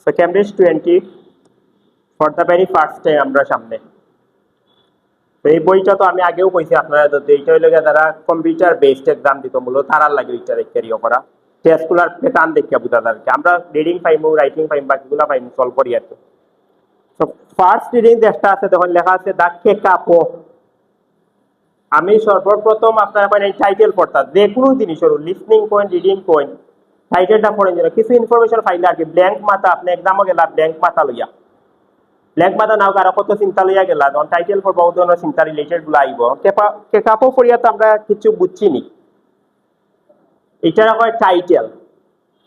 So Cambridge 20 for the very first time আমরা সামনে। তো এই বইটা তো আমি আগেও কইছি আপনারা, তো এইটা হইলো যারা কম্পিউটার বেসড এক্সাম দিত মূলত তারার লাগে এটা ক্যারিও করা টেস্টগুলার প্যাটার্ন দেখিয়া বুঝা যায় কি আমরা রিডিং পাইমু, রাইটিং পাইমু, বাকিগুলা পাইমু সলভ করি আর কি। তো ফার্স্ট রিডিং যেটা আছে তখন লেখা আছে দা কেকাপো। আমি সর্বপ্রথম আপনারা মানে টাইটেল পড়তা যে কোনো জিনিসের লিসনিং পয়েন্ট, রিডিং পয়েন্ট, টাইটেলটা পড়েন যেন কিছু ইনফরমেশন পাইলে আর কি। ব্ল্যাঙ্ক মাথা আপনি এক্সামও গেলা ব্ল্যাঙ্ক মাথা লইয়া, ব্ল্যাঙ্ক মাথা নাও কারো কত চিন্তা লইয়া গেলা, যখন টাইটেল পড়ব বহুত ধরনের চিন্তা রিলেটেড গুলো আইব। কেকাপো পড়িয়া তো আমরা কিছু বুঝছি নি, এটা হয় টাইটেল।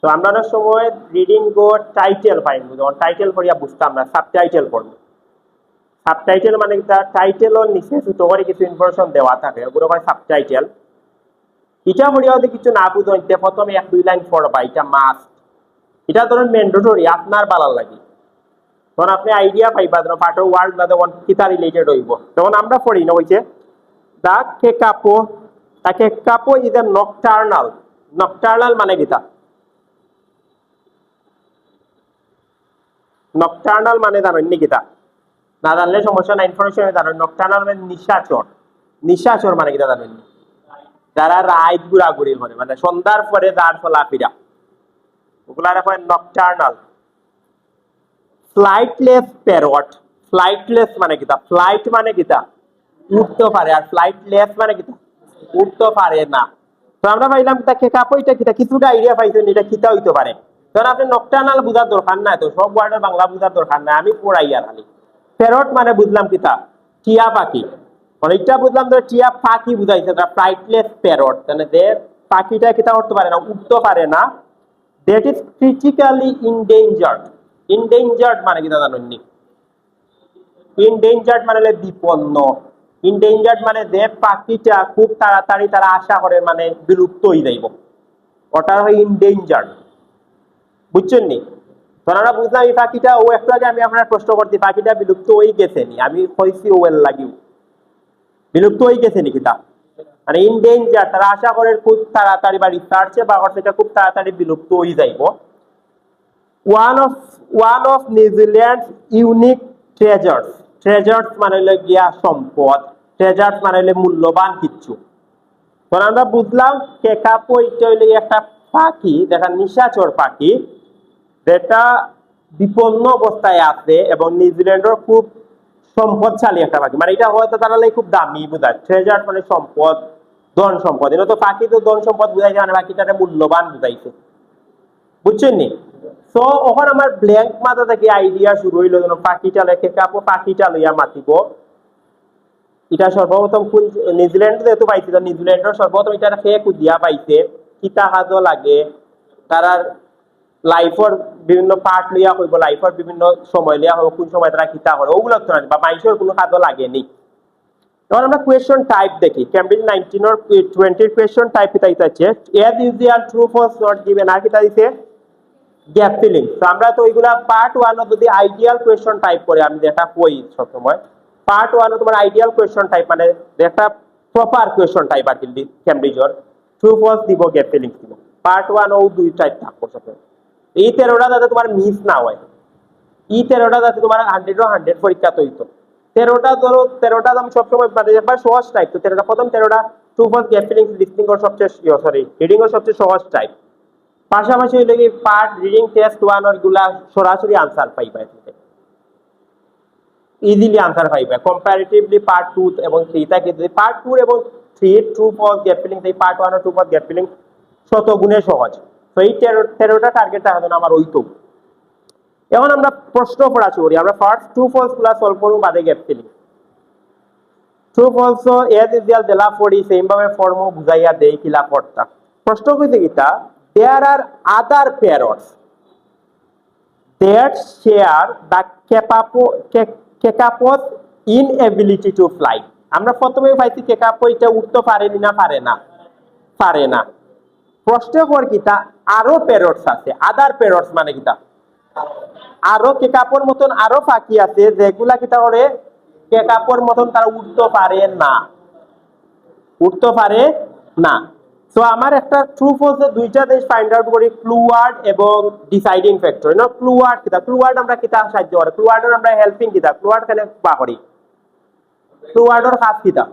তো আমরা অনেক সময় রিডিং গো টাইটেল পাইব, যখন টাইটেল পড়িয়া বুঝতাম না সাবটাইটেল পড়ব। সাবটাইটেল মানে টাইটেলর নিচে ছোট করে কিছু ইনফরমেশন দেওয়া থাকে, ওগুলো হয় সাবটাইটেল। এটা পড়িয়া যদি কিছু না বুঝেন প্রথমে 1-2 লাইন পড়বা, এটা মাস্ট, এটা ধরুন ম্যান্ডেটরি আপনার ভালো লাগে। তখন আপনি আইডিয়া পাইবা ধরুন পার্টের ওয়ার্ড গুলা তখন কিতা রিলেটেড হইব। তখন আমরা পড়ি না হইছে দা কেকাপো। দা কেকাপো ইজ এ নকটার্নাল। নকটার্নাল মানে কিতা? নকটার্নাল মানে জানেন নি কিতা? না জানলে সমস্যা না, ইনফরমেশন জানেন। নকটার্নাল মানে নিশাচর। নিশাচর মানে কিতা জানেন? যারা রাইত ঘুরাঘুরি করে, মানে সন্ধ্যার পরে যার চলাফেরা, ওগুলার হয় নকটার্নাল। Flightless parrot. ফ্লাইটলেস মানে কিতা? ফ্লাইট মানে কিতা? উঠতে পারে, আর ফ্লাইটলেস মানে কিতা? উঠতে পারে না। তো আমরা পাইলাম কিতা কেকাপো, এটা কিতা কিছুটা আইডিয়া পাইছেন এটা কিতা হইতে পারে। তখন আপনি নকটার্নাল বুঝার দরকার নাই, তো সব ওয়ার্ডের বাংলা বুঝার দরকার নাই, আমি পড়াইয়া খালি। প্যারট মানে বুঝলাম কিতা? টিয়া পাখি। অনেকটা বুঝলাম তো টিয়া পাখি বুঝাইছে, ফ্লাইটলেস প্যারট মানে যে পাখিটা কিতা করতে পারে না, উঠতে পারে না। That is critically endangered. Endangered মানে কিতা জানেন নি? ইনডেঞ্জার্ড মানে বিপন্ন। ইনডেঞ্জার্ড মানে যে পাখিটা খুব তাড়াতাড়ি তারা আশা করে মানে বিলুপ্ত হয়ে যাইব, ওটা হয় ইনডেঞ্জার্ড। বুঝছেন নি? তখন আমরা বুঝলাম এই পাখিটা, ও একটু আগে আমি আপনার প্রশ্ন করছি পাখিটা বিলুপ্ত হয়ে গেছে নি, আমি কইছি ওয়েল লাগিও বিলুপ্ত হয়ে গেছে নি কিতা মানে ইনডেঞ্জার, তারা আশা করে খুব তাড়াতাড়ি বা রিসার্চে বা সেটা খুব তাড়াতাড়ি বিলুপ্ত হয়ে যাইব। One of New Zealand unique treasures. Treasures মানে হলো গিয়া সম্পদ, ট্রেজার্স মানে হলো মূল্যবান কিছু। তখন আমরা বুঝলাম কেকাপো এটা হইলে একটা পাখি, দেখা নিশাচর পাখি, যেটা বিপন্ন অবস্থায় আছে এবং নিউজিল্যান্ডের খুব সম্পদশালী একটা পাখি, মানে এটা হয়তো তারা খুব দামি বোঝায়। ট্রেজার মানে সম্পদ, ধন সম্পদ। এটা তো পাখি তো ধন সম্পদ বুঝাইছে, মানে পাখিটাকে মূল্যবান বুঝাইছে। বুঝছেন নি? তো ওখানে আমার ব্ল্যাঙ্ক মাথা থেকে আইডিয়া শুরু হইলো, যেন পাখিটা লেখে কাপো, পাখিটা লইয়া মাতিব। এটা সর্বপ্রথম কোন নিউজিল্যান্ড যেহেতু পাইছিল, নিউজিল্যান্ডের সর্বপ্রথম এটা খেয়ে কুদিয়া পাইছে, কিতা হাজো লাগে তারার লাইফর বিভিন্ন পার্ট লিয়া হইব, লাইফর বিভিন্ন সময় লিয়া হইব, কোন সময় তারা কিতা করে ওগুলো তো বা মানুষের কোনো হাজো লাগেনি। তখন আমরা কোয়েশ্চন টাইপ দেখি। ক্যামব্রিজ 19 or 20 কোয়েশ্চন টাইপ কিতা আছে, as usual true false not given, আর কিতা দিছে গ্যাপ ফিলিং। তো আমরা তো ওইগুলা পার্ট 1 যদি আইডিয়াল কোয়েশ্চন টাইপ করে, আমি যেটা কই সব সময় পার্ট 1 তোমার আইডিয়াল কোয়েশ্চন টাইপ মানে একটা প্রপার কোয়েশ্চন টাইপ আর কি ক্যামব্রিজের ট্রু ফলস দিব, গ্যাপ ফিলিং দিব। পার্ট 1 ও 2 টাইপ থাকবো সব। এই 13টা যাতে তোমার মিস না হয়, এই 13টা যাতে তোমার 100 পরীক্ষা তৈরি। 13টা ধরো, 13টা আমি সবসময় মানে একবার সহজ টাইপ। তো 13টা প্রথম 13টা true false gap filling listening এর সবচেয়ে সরি রিডিং এর সবচেয়ে সহজ টাইপ। পাশাপাশি হইলে কি পার্ট রিডিং টেস্ট 1 এর গুলা সরাসরি আনসার পাইবা, ইজিলি আনসার পাইবা। কম্পারেটিভলি পার্ট 2 এবং 3 টা কিন্তু পার্ট 2 এবং 3 ট্রু ফলস গ্যাপ ফিলিং, এই পার্ট 1 এর ট্রু ফলস গ্যাপ ফিলিং শত গুণে সহজ। তো এই 13টা টার্গেটটা এখন আমার ওইতো। এখন আমরা প্রশ্ন পড়া শুরু করি। আমরা ফার্স্ট ট্রু ফলস গুলা সলভ করব, বাদে gap filling. True false as usual দেলা পড়ি সেম ভাবে ফর্ম বুঝাইয়া দেই কিলা পড়তা। প্রশ্ন কইতে কিতা, there are other parrots that share the কেকাপো's inability to fly. আমরা প্রথমে পাইছি কেকাপো এটা উঠতে পারে না, পারে না, পারে না। প্রশ্ন কর কিতা আরো প্যারটস আছে। আদার প্যারটস মানে কিতা, আরো কেকাপোর মতন আরো পাখি আছে যেগুলা কিতা করে কেকাপোর মতন তারা উঠতে পারে না, উঠতে পারে না। সো আমার একটা ট্রু ফলস দুইটা জিনিস ফাইন্ড আউট করি, ক্লু ওয়ার্ড এবং ডিসাইডিং ফ্যাক্টর। না ক্লু ওয়ার্ড কিতা, ক্লু ওয়ার্ড আমরা কিতা সাহায্য করে, ক্লু ওয়ার্ডের আমরা হেল্পিং কিতা, ক্লু ওয়ার্ড কেন বা করি, ক্লু ওয়ার্ডের খাস কিতা,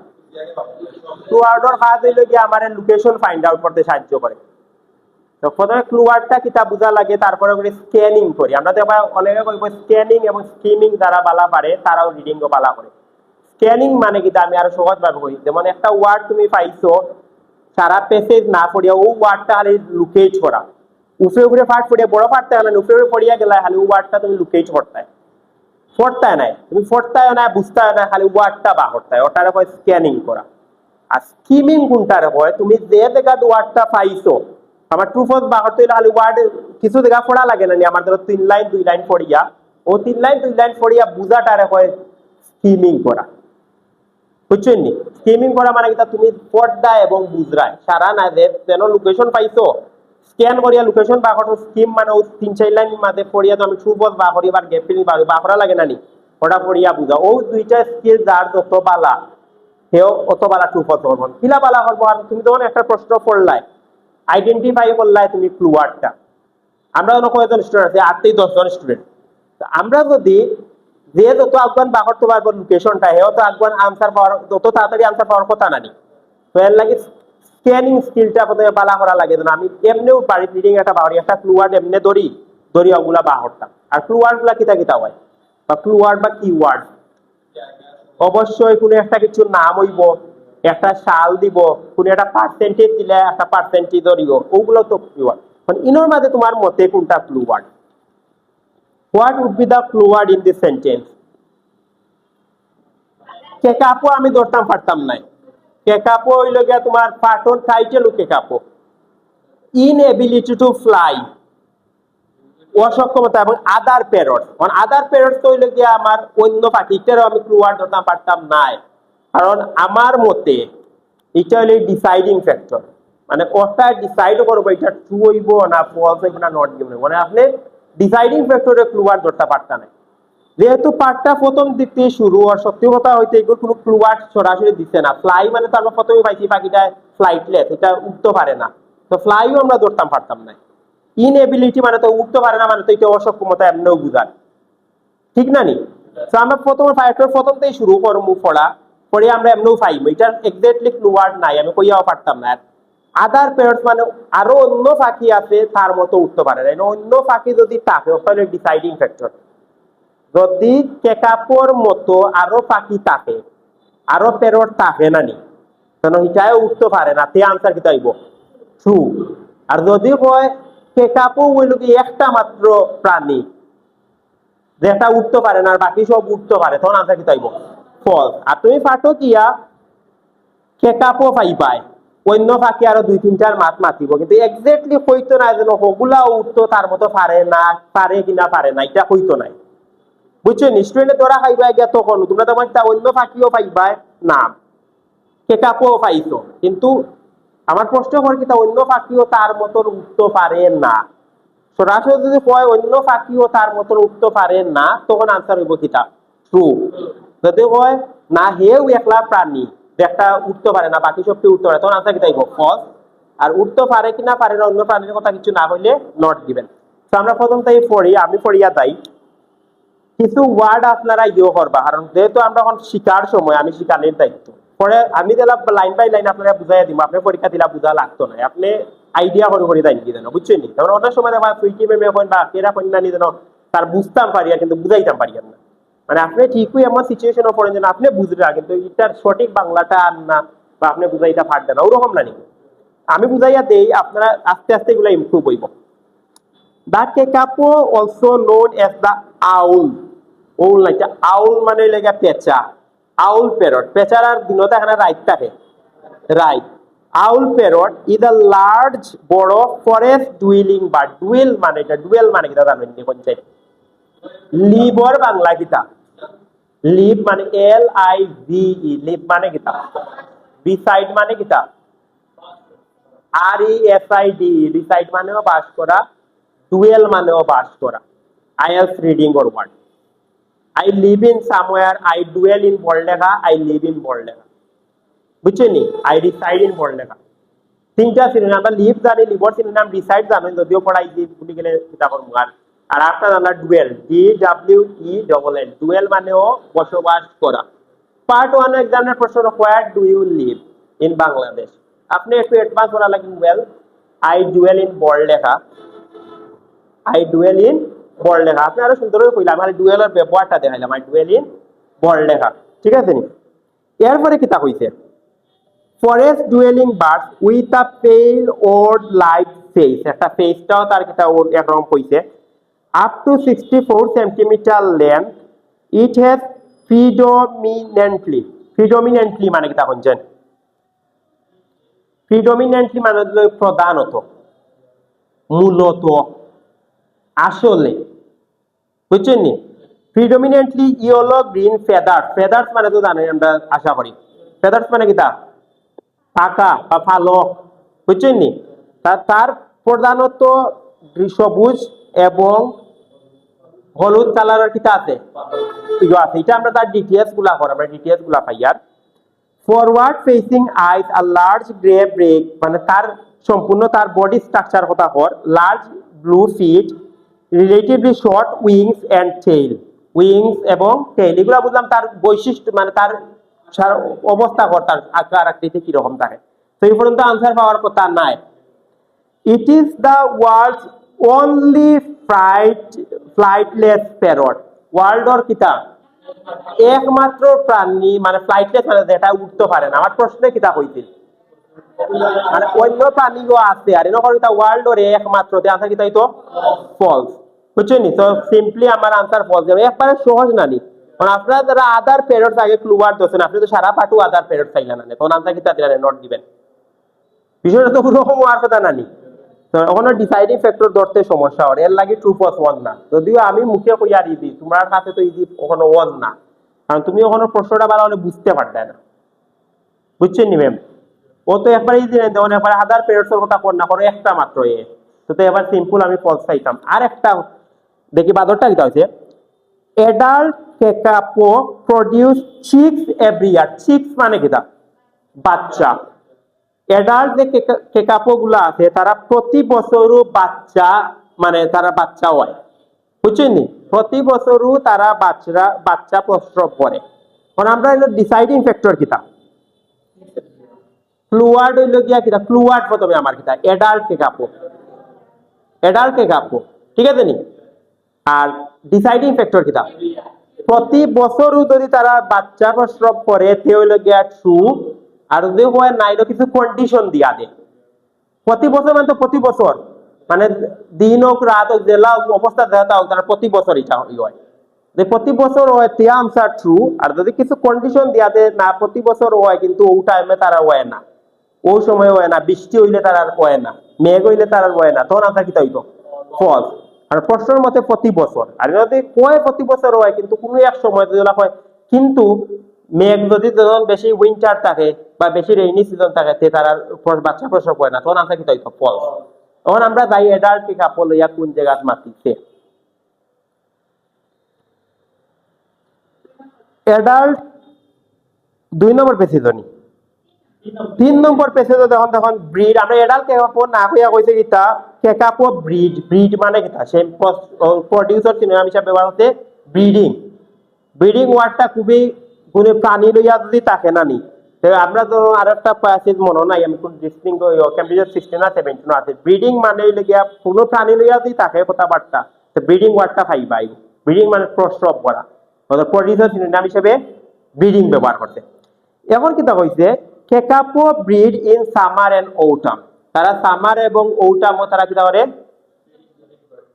ক্লু ওয়ার্ডের খাস হইলো কি আমার লোকেশন ফাইন্ড আউট করতে সাহায্য করে। তো প্রথমে ক্লু ওয়ার্ডটা কিতা বুঝা লাগে, তারপরে করি স্ক্যানিং করি। আমরা দেখবা অনেকে কইব স্ক্যানিং এবং স্কিমিং যারা বালা পারে তারাও রিডিং ও বালা করে। স্ক্যানিং মানে কিতা আমি আরো সহজ ভাবে কই, যেমন একটা ওয়ার্ড তুমি পাইছো সারা প্যাসেজ না পড়িয়া ও ওয়ার্ডটা খালি লোকেট করা, উপরে উপরে পাঠ পড়িয়া বড় পাঠতে মানে উপরে উপরে পড়িয়া গেলে খালি ও ওয়ার্ডটা তুমি লোকেট করতে ফোরটায় নাই, তুমি ফোরটায় না বুঝতে না, খালি ওয়ার্ডটা বা করতে ওটারে কয় স্ক্যানিং করা। আর স্কিমিং কোনটারে কয়, তুমি যে জায়গা ওয়ার্ডটা পাইছো, আমার ট্রু ফলস বা করতে হলে খালি ওয়ার্ড কিছু জায়গা পড়া লাগে না, আমার ধরো 3 লাইন 2 লাইন পড়িয়া ও 3 লাইন 2 লাইন পড়িয়া বুঝাটারে কয় স্কিমিং করা। বুঝছেন নি? স্কিমিং করা মানে কি তুমি পড়দা এবং বুঝরায় সারা না যে যেন লোকেশন পাইছো স্ক্যান করিয়া লোকেশন বা করো, স্কিম মানে ও 3-4 লাইন মাঝে পড়িয়া তো আমি ট্রু ফলস বা করি বার গ্যাপ ফিলিং বা করা লাগে না নি, ওটা পড়িয়া বুঝা। ও দুইটা স্কিল যার যত বালা সেও অত বালা ট্রু ফলস করবো, কিলা বালা করবো। আর তুমি যখন একটা প্রশ্ন পড়লাই আইডেন্টিফাই করলাই তুমি ক্লু ওয়ার্ডটা, আমরা কয়েকজন স্টুডেন্ট আছে 8-10 জন স্টুডেন্ট, আমরা যদি যে যত আগুয়ান বা করতে পারবো লোকেশনটা হেও তো আগুয়ান আনসার পাওয়ার তত তাড়াতাড়ি আনসার পাওয়ার কথা নানি। তো এর লাগে স্ক্যানিং স্কিলটা প্রথমে বালা করা লাগে। আমি এমনিও বাড়ি রিডিং একটা বাড়ি একটা ক্লু ওয়ার্ড এমনি ধরি ওগুলা বাহরতাম। আর ক্লু ওয়ার্ড গুলা কিতা কিতা হয় বা ক্লু ওয়ার্ড বা কি ওয়ার্ড, অবশ্যই কোনো একটা কিছু নাম হইব, একটা সাল দিব, কোনো একটা পার্সেন্টেজ দিলে একটা পার্সেন্টেজ ধরিব, ওগুলো তো ক্লু ওয়ার্ড। মানে ইনোর মাঝে তোমার মতে কোনটা clue word? What would be the clue word in this sentence? Kakapo আমি ধরতাম পারতাম নাই, কেকাপো হইল গিয়া তোমার পার্টন title kakapo. Inability to fly অসক্ষমতা এবং আদার প্যারট, মানে আদার প্যারট তো হইল গিয়া আমার অন্য পাখিটারও আমি ক্লু ওয়ার্ড ধরতাম পারতাম নাই, কারণ আমার মতে এটা হইল ডিসাইডিং ফ্যাক্টর। মানে ওটা ডিসাইড করবো এটা ট্রু হইব না ফলস হইব না নট গিভেন, মানে আপনি ডিসাইডিং ফ্যাক্টরে ক্লু ওয়ার্ড ধরতে পারতাম না। যেহেতু পার্টটা প্রথম দিক থেকে শুরু আর সত্যি কথা হইতে এগুলো কোনো ক্লু ওয়ার্ড সরাসরি দিচ্ছে না। ফ্লাই মানে তো আমরা প্রথমে পাইছি পাখিটা ফ্লাইটলেস, এটা উঠতে পারে না, তো ফ্লাইও আমরা ধরতাম পারতাম না। ইনএবিলিটি মানে তো উঠতে পারে না, মানে তো এটা অসক্ষমতা এমনিও বুঝায়, ঠিক না নি? তো আমরা প্রথমে ফাইটার প্রথম থেকে শুরু করবো পড়া পরে আমরা এমনিও পাইবো, এটার এক্স্যাক্টলি ক্লু ওয়ার্ড নাই, আমি কইয়াও পারতাম না। আদার প্যারটস মানে আরো অন্য পাখি আছে তার মতো উঠতে পারে না, অন্য পাখি যদি থাকে ওখানে ডিসাইডিং ফ্যাক্টর। যদি কেকাপোর মতো আরো পাখি থাকে, আরো প্যারট থাকে না নি, কারণ এটাও উঠতে পারে না, তে আনসার কি তাইব ট্রু। আর যদি হয় কেকাপো হইল কি একটা মাত্র প্রাণী যেটা উঠতে পারে না আর বাকি সব উঠতে পারে, তখন আনসার কি তাইব ফলস। আর তুমি পাঠো কিয়া কেকাপো পাইবাই, অন্য পাখি আরো 2-3টার মাত মাতিব, কিন্তু এক্স্যাক্টলি হইতো না যেন হগুলা উঠতো তার মতো পারে না, পারে কিনা পারে না এটা হইতো নাই। বুঝছো? স্টুডেন্টে ধরা খাইবা গিয়া তখন তোমরা তোমার অন্য পাখিও পাইবা না, কেকাপও পাইছো, কিন্তু আমার প্রশ্ন করে কি অন্য পাখিও তার মতন উঠতে পারে না, সরাসরি যদি কয় অন্য পাখিও তার মতন উঠতে পারে না, তখন আনসার হইব কিতা ট্রু। যদি কয় না হেও একলা প্রাণী একটা উঠতে পারে না বাকি সবটি উঠতে পারে, তখন আনসার কিতা হইব ফলস। আর উঠতে পারে কিনা পারে না অন্য প্রাণীর কথা কিছু না হইলে নট গিভেন। তো আমরা প্রথম তাই পড়ি, আমি পড়িয়া যাই কিছু ওয়ার্ড আপনারা করবা, কারণ যেহেতু আমরা এখন শিকার সময় আমি শিকারের দায়িত্ব পরে আমি দিলাম লাইন বাই লাইন আপনারা বুঝাই দিব, আপনি পরীক্ষা দিলা বুঝা লাগতো না, আপনি আইডিয়া করে যাই কি জানো, বুঝছেন নি? তারপরে অনেক সময় আমার সুইটি মেমে হন বা কেরা কন্যা নি যেন তার বুঝতাম পারি কিন্তু বুঝাইতাম পারি না, মানে আপনি ঠিকই এমন সিচুয়েশন পড়েন যেন আপনি বুঝলেন কিন্তু এটার সঠিক বাংলাটা আর না বা আপনি বুঝাইতে পারবেন না, ওরকম না নি। আমি বুঝাইয়া দেই, আপনারা আস্তে আস্তে এগুলো ইমপ্রুভ হইব। The kekapo also known as the owl. ওল নাকি আউল মানে লেগে পেঁচা, আউল প্যারট, পেঁচার আর দিনতে এখানে রাইট থাকে, right. Owl parrot is a large বড় ফরেস্ট ডুয়েলিং বার্ড। ডুয়েল মানে এটা, ডুয়েল মানে কিটা জানেন নি কোন চাই? লিবর বাংলা কিতা? লিভ মানে LIVE, লিভ মানে কিতা? বিসাইড মানে কিতা? RESID, রিসাইড মানেও বাস করা, ডুয়েল মানেও বাস করা। IELTS reading or what? I live in somewhere, I dwell in Borlega, I live in Borlega. বুঝছেন? I reside in Borlega. তিনটা সিনোনিম আমরা লিভ জানি, লিভর সিনোনিম, ডিসাইড জানি যদিও পড়াই দি ভুলে গেলে চিন্তা করবো। আর একটা জানলা ডুয়েল, DWELL, ডুয়েল মানেও বসবাস করা। পার্ট 1 এক্সামের প্রশ্ন, where do you live in Bangladesh. আপনি একটু অ্যাডভান্স করা লাগবে। Well, I dwell in Barlekha, I dwell in Barlekha. আপনি আরো সুন্দর করে কইলাম, আমি ডুয়েলের ব্যবহারটা দেখাইলাম, আই ডুয়েল ইন বড়লেখা। ঠিক আছে নি? এরপরে কিতা কইছে, forest duelling birds with a পেল ওর লাইট ফেস, একটা ফেসটাও তার কিতা ওর একরকম কইছে। Up to 64 centimetre length, it has predominantly মানে কিতা বলছেন, প্রিডমিনেন্টলি মানে হলো প্রধানত, মূলত, আসলে, বুঝছেন নি? Predominantly yellow green feathers, feathers মানে তো জানেন আমরা আশা করি, ফেদার্স মানে কিতা পাকা বা পালক, বুঝছেন নি? তার প্রধানত সবুজ এবং হলুদ কালারের কিতা আছে, আছে। এটা আমরা তার ডিটেইলস গুলা করি, আমরা ডিটেইলস গুলা পাই। আর ফরওয়ার্ড ফেসিং আইস আর লার্জ গ্রে ব্রেক মানে তার সম্পূর্ণ তার বডি স্ট্রাকচার কথা কর, large blue feet, relatively short wings and tail, wings এবং টেইল এগুলা বুঝলাম তার বৈশিষ্ট্য, মানে তার অবস্থা কর, তার আকার আকৃতি কিরকম থাকে। তো এই পর্যন্ত আনসার পাওয়ার কথা নাই। It is the world's only flightless parrot. World or কিতা একমাত্র প্রাণী মানে ফ্লাইটলেস মানে যেটা উঠতে পারে না। আমার প্রশ্নে কিতা কইছিল, মানে অন্য প্রাণীও আছে আর এরকম কিতা ওয়ার্ল্ড অর একমাত্র, তে আনসার কিতা হইতো ফলস। বুঝছেন নি? তো সিম্পলি আমার আনসার ফলস যাবে, একবারে সহজ না নি। কারণ আপনারা যারা আদার প্যারটস আগে ক্লুয়ার দছেন, আপনি তো সারা পাটু আদার প্যারট চাইলেন না, তখন আনসার কিতা দিলেন, নট দিবেন। বিষয়টা তো ওরকম আর কথা না নি। ওখানে ডিসাইডিং ফ্যাক্টর ধরতে সমস্যা হয়, এর লাগে 2+1 না। যদিও আমি মুখে কইয়া দিই তোমার কাছে তো ইজি ওখানে 1 না, কারণ তুমি ওখানে প্রশ্নটা ভালো হলে বুঝতে পারতে না। বুঝছেন নি ম্যাম? ও তো একবার ইজি নেই, তখন একবার হাজার পেরিয়ডসের কথা কর না করো, একটা মাত্র এ তো এবার সিম্পল আমি ফলস চাইতাম। আর একটা দেখি বাদরটা কিটা হয়েছে, adult kakapo produce chicks every year. Chicks মানে কিটা বাচ্চা। অ্যাডাল্ট যে কেকাপো গুলা আছে তারা প্রতি বছরও বাচ্চা, মানে তারা বাচ্চা হয়, বুঝছেন নি? প্রতি বছরও তারা বাচ্চা প্রসব করে। কারণ আমরা ডিসাইডিং ফ্যাক্টর কিতা ফ্লুয়ার্ড হইল গিয়া কিতা, ফ্লুয়ার্ড প্রথমে আমার কিতা অ্যাডাল্ট কেকাপো, অ্যাডাল্ট কেকাপো, ঠিক আছে নি? আর ডিসাইডিং ফ্যাক্টর কিতা প্রতি বছরও যদি তারা বাচ্চা প্রসব করে তে হইল গিয়া ট্রু। আর যদি হয় নাই কিছু কন্ডিশন দিয়া দে, প্রতি বছর মানে তো প্রতি বছর মানে দিন হোক রাত হোক জেলা অবস্থা দেখা হোক, তারা প্রতি বছর এটা হয় যে প্রতি বছর হয় তে আনসার ট্রু। আর যদি কিছু কন্ডিশন দিয়া দে না প্রতি বছর হয় কিন্তু ও টাইমে তারা হয় না, ওই সময় হয় না, বৃষ্টি হইলে তারা হয় না, মেঘ হইলে তারা হয় না, তখন আনসার কি হইতো ফলস। আর প্রশ্নের মতে প্রতি বছর। আর যদি কয় প্রতি বছর হয় কিন্তু কোনো এক সময় যদি হয়, কিন্তু মেঘ যদি যখন বেশি উইন্টার থাকে বা বেশি রেইনি সিজন থাকে তে তারা বাচ্চা প্রসব হয় না, তখন আনসার কি হইতো ফলস। তখন আমরা যাই অ্যাডাল্ট কাপড় লইয়া কোন জায়গাত মাতিছে। অ্যাডাল্ট 2 নম্বর পেজে জনি 3 নম্বর পেজে যখন তখন ব্রিড, আমরা অ্যাডাল্ট কেকাপো না কইয়া কইছে কিতা কেকাপো ব্রিড। ব্রিড মানে কিতা সে প্রডিউসার সিনোনিম হিসাবে ব্যবহার হচ্ছে ব্রিডিং। ব্রিডিং ওয়ার্ডটা খুবই কোনো প্রাণী লইয়া যদি থাকে না নি, আমরা তো আর একটা প্যাসেজ মনে নাই আমি কোন ডিস্টিং ক্যামব্রিজের 16 না 17 আছে। ব্রিডিং মানে লগিয়া কোনো প্রাণী লইয়া যদি থাকে কথাবার্তা, তো ব্রিডিং ওয়ার্ডটা পাইবাই। ব্রিডিং মানে প্রসব করা, অর্থাৎ প্রডিউসার সিনোনিম হিসেবে ব্রিডিং ব্যবহার করতে। এখন কিতা হইছে কেকাপো ব্রিড ইন সামার এন্ড অউটাম, তারা সামার এবং অউটামও তারা কিতা করে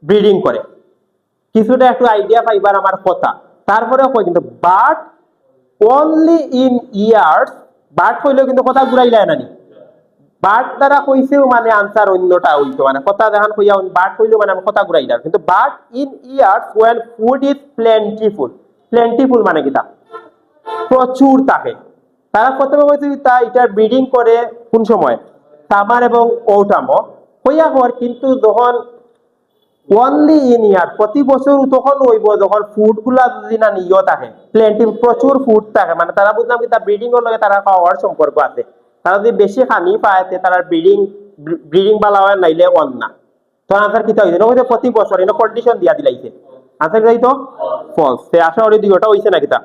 ব্রিডিং করে। কিছুটা একটু আইডিয়া পাইবার আমার কথা। তারপরে কই কিন্তু but only in years, but হইলেও কিন্তু কথা ঘুরাইলাই নানি, বাট দ্বারা কইছেও মানে আনসার অন্যটা হইতো, মানে কথা দেখান কইয়া বাট হইলেও মানে কথা ঘুরাইলাম, কিন্তু but in years when food is plentiful. Plentiful মানে কিতা প্রচুর থাকে। তারা প্রথমে কইছে তা এটা ব্রিডিং করে কোন সময় সামার এবং অউটামও হইয়া হওয়ার, কিন্তু যখন অনলি ইন ইয়ার প্রতি বছর তখন হইব যখন ফুড গুলা যদি না নিয়ে থাকে প্লেন্টি প্রচুর ফুড থাকে, মানে তারা বুঝলাম কি তার ব্রিডিং এর লগে তারা খাওয়ার সম্পর্ক আছে। তারা যদি বেশি খানি পায় তারা ব্রিডিং বালা হয় নাইলে অন না। তো আনসার কিতা হইছে নকইতে প্রতি বছর এনে কন্ডিশন দিয়া দিলাইছে। আনসার কিতা হইতো ফলস। তে আশা করি দুইটা হইছে না কিতা